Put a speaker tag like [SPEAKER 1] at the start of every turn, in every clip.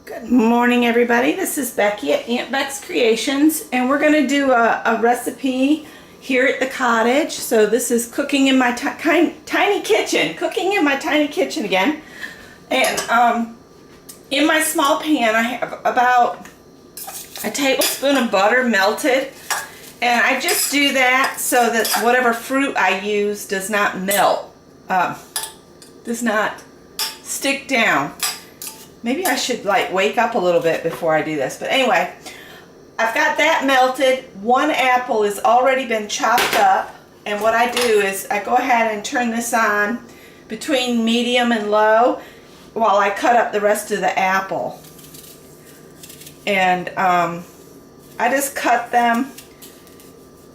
[SPEAKER 1] Good morning, everybody. This is Becky at Aunt Beck's Creations, and we're going to do a recipe here at the cottage. So this is cooking in my tiny kitchen. Cooking in my tiny kitchen again. And in my small pan, I have about a tablespoon of butter melted. And I just do that so that whatever fruit I use does not melt, does not stick down. Maybe I should like wake up a little bit before I do this. But anyway, I've got that melted. One apple has already been chopped up. And what I do is I go ahead and turn this on between medium and low while I cut up the rest of the apple. And I just cut them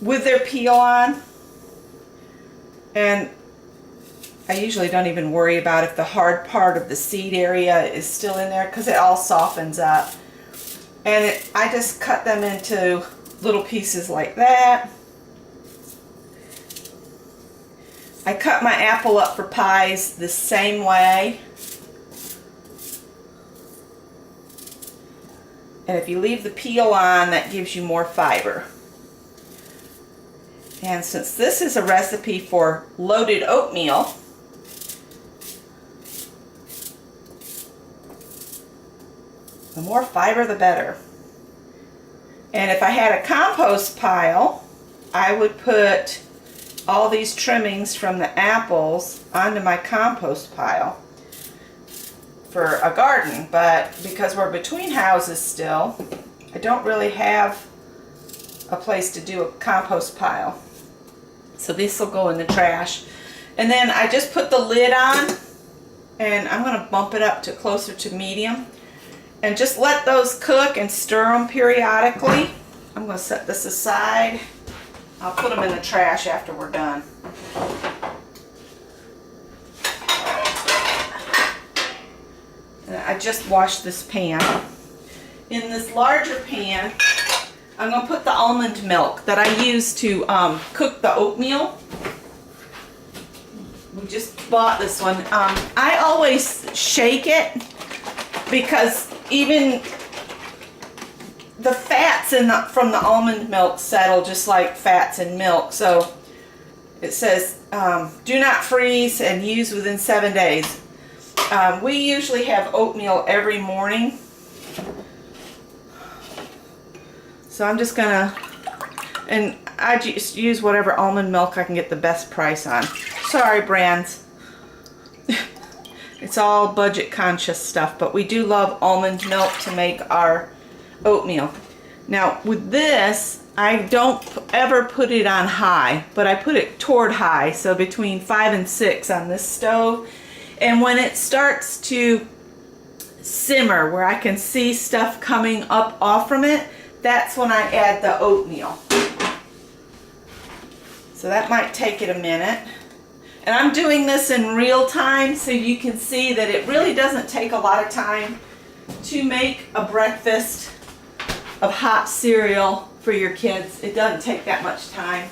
[SPEAKER 1] with their peel on. And I usually don't even worry about if the hard part of the seed area is still in there because it all softens up. And I just cut them into little pieces like that. I cut my apple up for pies the same way. And if you leave the peel on, that gives you more fiber. And since this is a recipe for loaded oatmeal, the more fiber, the better. And if I had a compost pile, I would put all these trimmings from the apples onto my compost pile for a garden. But because we're between houses still, I don't really have a place to do a compost pile. So this will go in the trash. And then I just put the lid on, and I'm going to bump it up to closer to medium. And just let those cook and stir them periodically. I'm going to set this aside. I'll put them in the trash after we're done. And I just washed this pan. In this larger pan, I'm going to put the almond milk that I use to cook the oatmeal. We just bought this one. I always shake it because even the fats from the almond milk settle just like fats in milk. So it says do not freeze and use within 7 days. We usually have oatmeal every morning. So I'm just gonna, and I just use whatever almond milk I can get the best price on. Sorry, brands. It's all budget conscious stuff, but we do love almond milk to make our oatmeal. Now with this, I don't ever put it on high, but I put it toward high, so between 5 and 6 on this stove. And when it starts to simmer, where I can see stuff coming up off from it, that's when I add the oatmeal. So that might take it a minute. And I'm doing this in real time so you can see that it really doesn't take a lot of time to make a breakfast of hot cereal for your kids. It doesn't take that much time.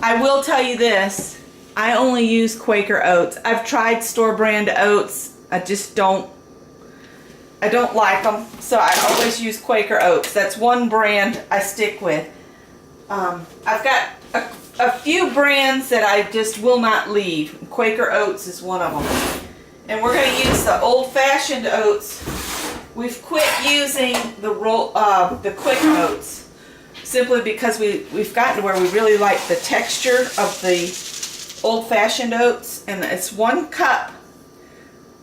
[SPEAKER 1] I will tell you this, I only use Quaker oats. I've tried store brand oats. I don't like them, so I always use Quaker oats. That's one brand I stick with. I've got a few brands that I just will not leave. Quaker Oats is one of them. And we're going to use the old-fashioned oats. We've quit using the quick oats simply because we've gotten to where we really like the texture of the old-fashioned oats. And it's 1 cup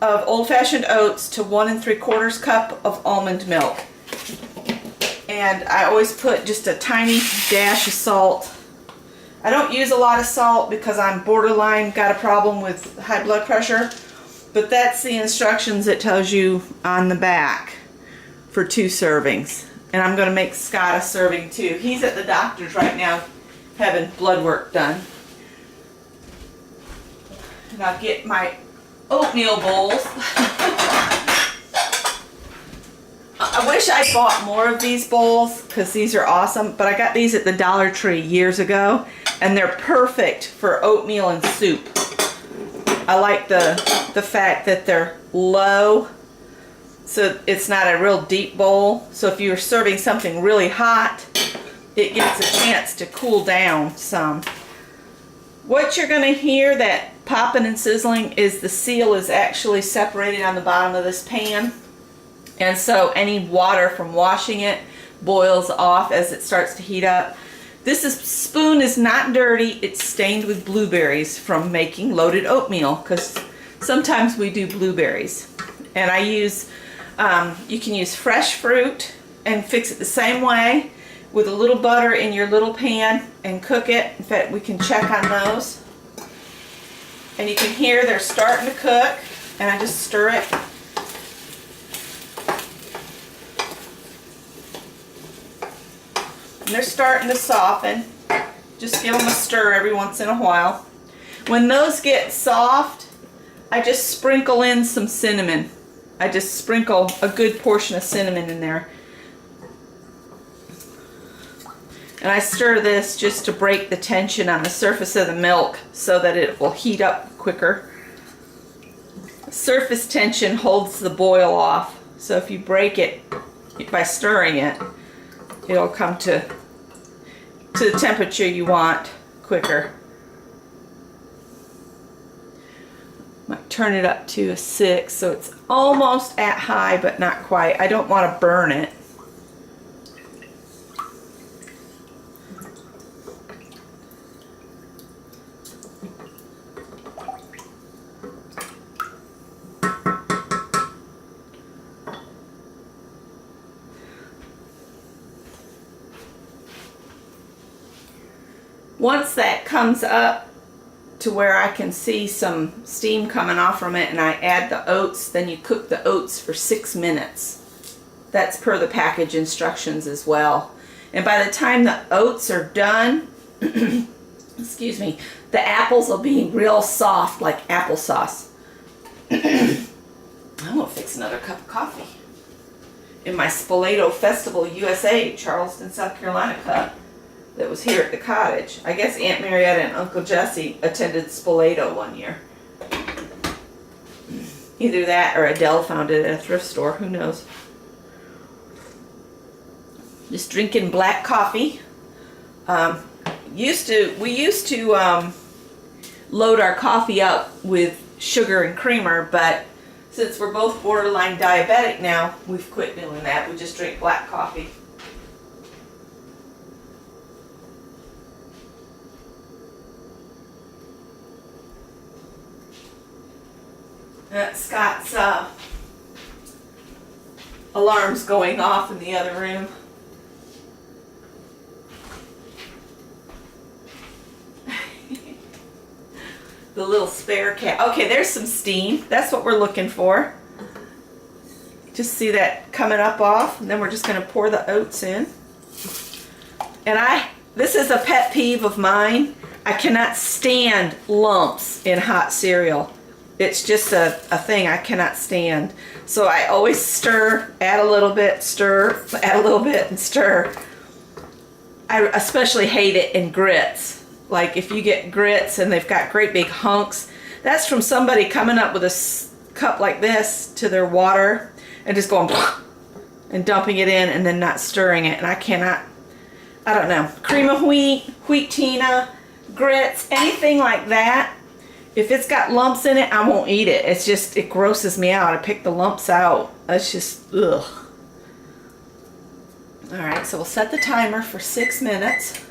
[SPEAKER 1] of old-fashioned oats to 1 3/4 cup of almond milk. And I always put just a tiny dash of salt. I don't use a lot of salt because I'm borderline got a problem with high blood pressure, but that's the instructions it tells you on the back for 2 servings. And I'm going to make Scott a serving too. He's at the doctor's right now having blood work done. And I'll get my oatmeal bowls. I wish I bought more of these bowls because these are awesome, but I got these at the Dollar Tree years ago, and they're perfect for oatmeal and soup. I like the fact that they're low, so it's not a real deep bowl. So if you're serving something really hot, it gets a chance to cool down some. What you're going to hear, that popping and sizzling, is the seal is actually separated on the bottom of this pan. And so any water from washing it boils off as it starts to heat up. This spoon is not dirty. It's stained with blueberries from making loaded oatmeal, because sometimes we do blueberries. And I use, you can use fresh fruit and fix it the same way with a little butter in your little pan and cook it. In fact, we can check on those. And you can hear they're starting to cook, and I just stir it. And they're starting to soften. Just give them a stir every once in a while. When those get soft, I just sprinkle in some cinnamon. I just sprinkle a good portion of cinnamon in there. And I stir this just to break the tension on the surface of the milk so that it will heat up quicker. Surface tension holds the boil off. So if you break it by stirring it, it'll come to the temperature you want quicker. Might turn it up to a 6, so it's almost at high but not quite. I don't want to burn it. Once that comes up to where I can see some steam coming off from it and I add the oats, then you cook the oats for 6 minutes. That's per the package instructions as well. And by the time the oats are done, excuse me, the apples will be real soft like applesauce. I'm going to fix another cup of coffee in my Spoleto Festival USA Charleston, South Carolina cup that was here at the cottage. I guess Aunt Marietta and Uncle Jesse attended Spoleto one year. Either that or Adele found it at a thrift store, who knows. Just drinking black coffee. We used to load our coffee up with sugar and creamer, but since we're both borderline diabetic now, we've quit doing that. We just drink black coffee. Scott's alarm's going off in the other room. The little spare cat. Okay, there's some steam. That's what we're looking for. Just see that coming up off, and then we're just going to pour the oats in. And this is a pet peeve of mine. I cannot stand lumps in hot cereal. It's just a thing I cannot stand. So I always stir, add a little bit, stir, add a little bit, and stir. I especially hate it in grits. Like if you get grits and they've got great big hunks, that's from somebody coming up with a cup like this to their water and just going and dumping it in and then not stirring it. And I cannot, I don't know. Cream of wheat, wheatina, grits, anything like that. If it's got lumps in it, I won't eat it. It's just, it grosses me out. I pick the lumps out. It's just, ugh. Alright, so we'll set the timer for 6 minutes.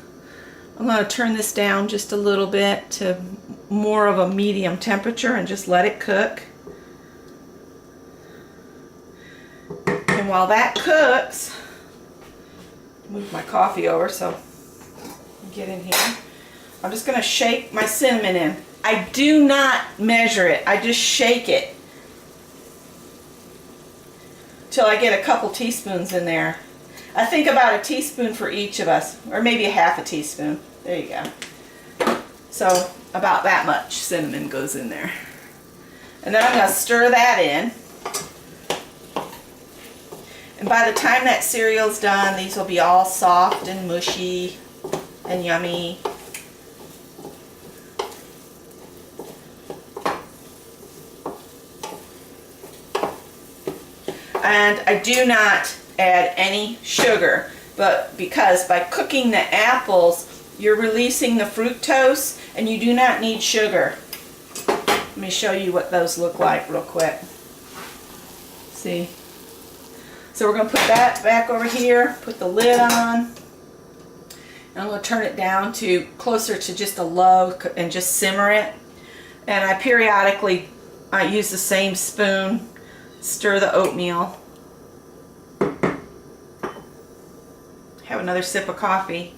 [SPEAKER 1] I'm going to turn this down just a little bit to more of a medium temperature and just let it cook. And while that cooks, move my coffee over so I can get in here. I'm just going to shake my cinnamon in. I do not measure it. I just shake it till I get a couple teaspoons in there. I think about a teaspoon for each of us, or maybe a half a teaspoon. There you go. So about that much cinnamon goes in there. And then I'm going to stir that in. And by the time that cereal's done, these will be all soft and mushy and yummy. And I do not add any sugar, but because by cooking the apples, you're releasing the fructose and you do not need sugar. Let me show you what those look like real quick. See? So we're going to put that back over here, put the lid on, and I'm going to turn it down to closer to just a low and just simmer it. And I periodically use the same spoon, stir the oatmeal. Have another sip of coffee.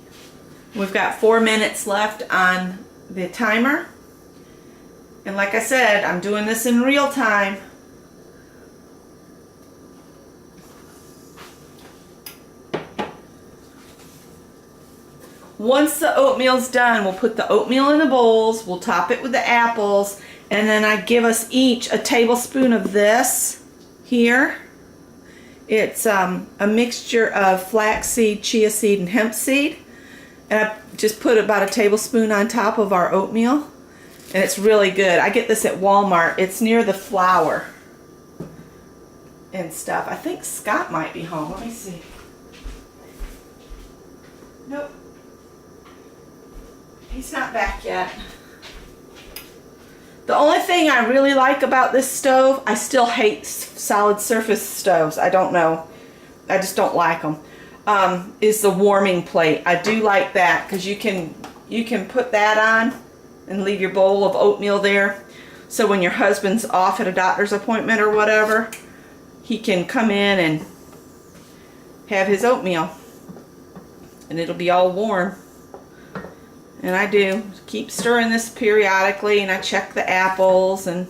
[SPEAKER 1] We've got 4 minutes left on the timer. And like I said, I'm doing this in real time. Once the oatmeal's done, we'll put the oatmeal in the bowls, we'll top it with the apples, and then I give us each a tablespoon of this here. It's a mixture of flaxseed, chia seed, and hemp seed. And I just put about a tablespoon on top of our oatmeal. And it's really good. I get this at Walmart. It's near the flour and stuff. I think Scott might be home. Let me see. Nope. He's not back yet. The only thing I really like about this stove, I still hate solid surface stoves. I don't know. I just don't like them. Is the warming plate. I do like that because you can put that on and leave your bowl of oatmeal there. So when your husband's off at a doctor's appointment or whatever, he can come in and have his oatmeal. And it'll be all warm. And I do keep stirring this periodically, and I check the apples, and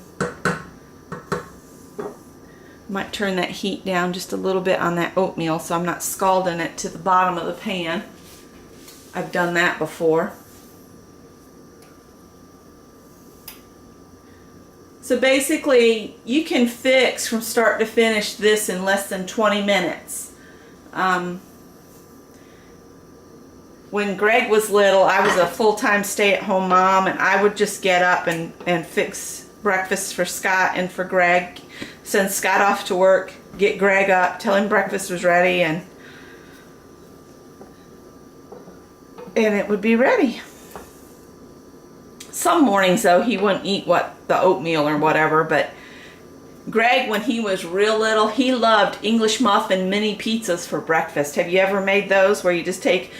[SPEAKER 1] might turn that heat down just a little bit on that oatmeal so I'm not scalding it to the bottom of the pan. I've done that before. So basically, you can fix from start to finish this in less than 20 minutes. When Greg was little, I was a full-time stay-at-home mom, and I would just get up and fix breakfast for Scott and for Greg, send Scott off to work, get Greg up, tell him breakfast was ready, and it would be ready. Some mornings, though, he wouldn't eat the oatmeal or whatever, but Greg, when he was real little, he loved English muffin mini pizzas for breakfast. Have you ever made those where you just take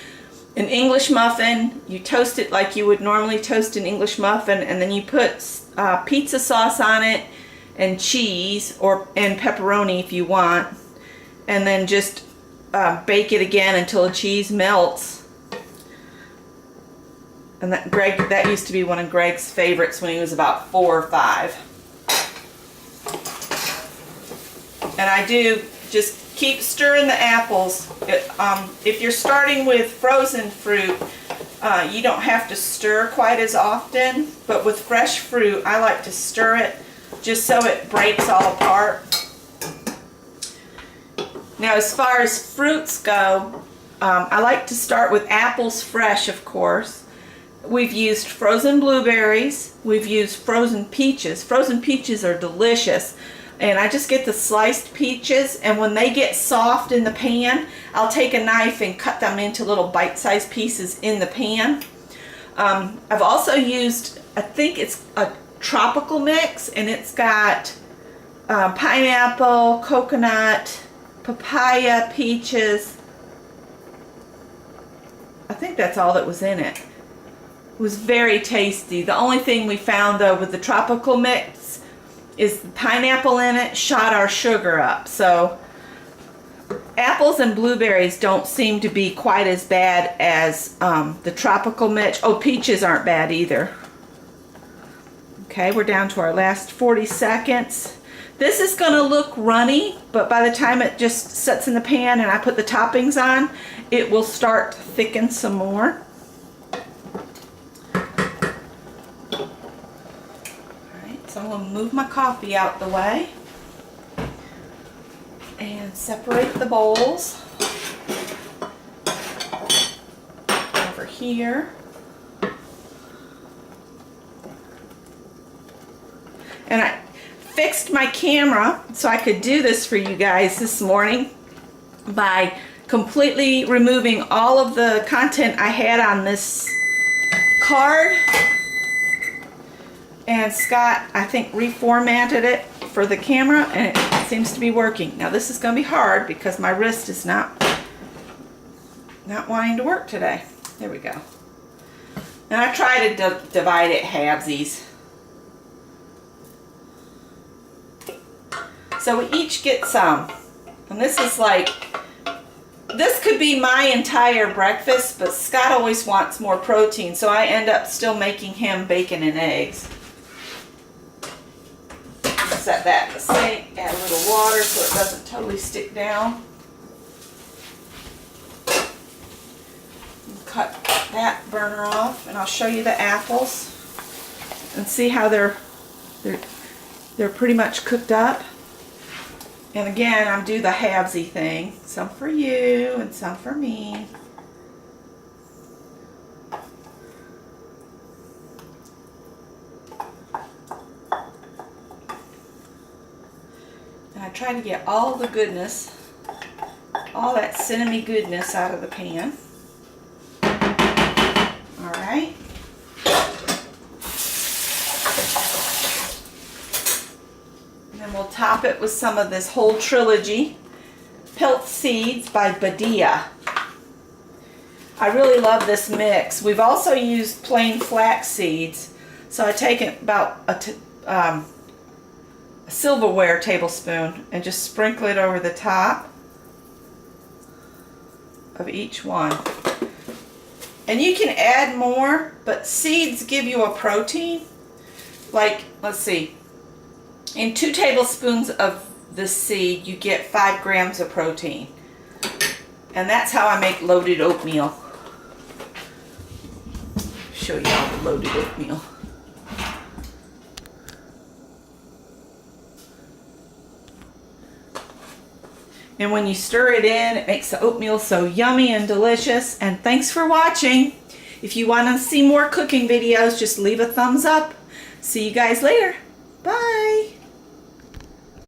[SPEAKER 1] an English muffin, you toast it like you would normally toast an English muffin, and then you put pizza sauce on it and cheese and pepperoni if you want, and then just bake it again until the cheese melts. And that used to be one of Greg's favorites when he was about 4 or 5. And I do just keep stirring the apples. If you're starting with frozen fruit, you don't have to stir quite as often, but with fresh fruit, I like to stir it just so it breaks all apart. Now, as far as fruits go, I like to start with apples fresh, of course. We've used frozen blueberries. We've used frozen peaches. Frozen peaches are delicious. And I just get the sliced peaches, and when they get soft in the pan, I'll take a knife and cut them into little bite-sized pieces in the pan. I've also used, I think it's a tropical mix, and it's got pineapple, coconut, papaya, peaches. I think that's all that was in it. It was very tasty. The only thing we found, though, with the tropical mix is the pineapple in it shot our sugar up. So apples and blueberries don't seem to be quite as bad as the tropical mix. Oh, peaches aren't bad either. Okay, we're down to our last 40 seconds. This is going to look runny, but by the time it just sets in the pan and I put the toppings on, it will start to thicken some more. So I'm going to move my coffee out the way and separate the bowls over here. And fixed my camera so I could do this for you guys this morning by completely removing all of the content I had on this card. And Scott, I think, reformatted it for the camera, and it seems to be working. Now this is going to be hard because my wrist is not wanting to work today. There we go. And I try to divide it halvesies. So we each get some. And this is like, this could be my entire breakfast, but Scott always wants more protein, so I end up still making him bacon and eggs. Set that in the sink, add a little water so it doesn't totally stick down. Cut that burner off, and I'll show you the apples and see how they're pretty much cooked up. And again, I'm doing the halvesy thing. Some for you and some for me. And I try to get all the goodness, all that cinnamon goodness out of the pan. All right. And then we'll top it with some of this whole trilogy, Pelt Seeds by Badia. I really love this mix. We've also used plain flax seeds. So I take about a silverware tablespoon and just sprinkle it over the top of each one. And you can add more, but seeds give you a protein. Like, let's see, in 2 tablespoons of this seed, you get 5 grams of protein. And that's how I make loaded oatmeal. Show you all the loaded oatmeal. And when you stir it in, it makes the oatmeal so yummy and delicious. And thanks for watching. If you want to see more cooking videos, just leave a thumbs up. See you guys later. Bye.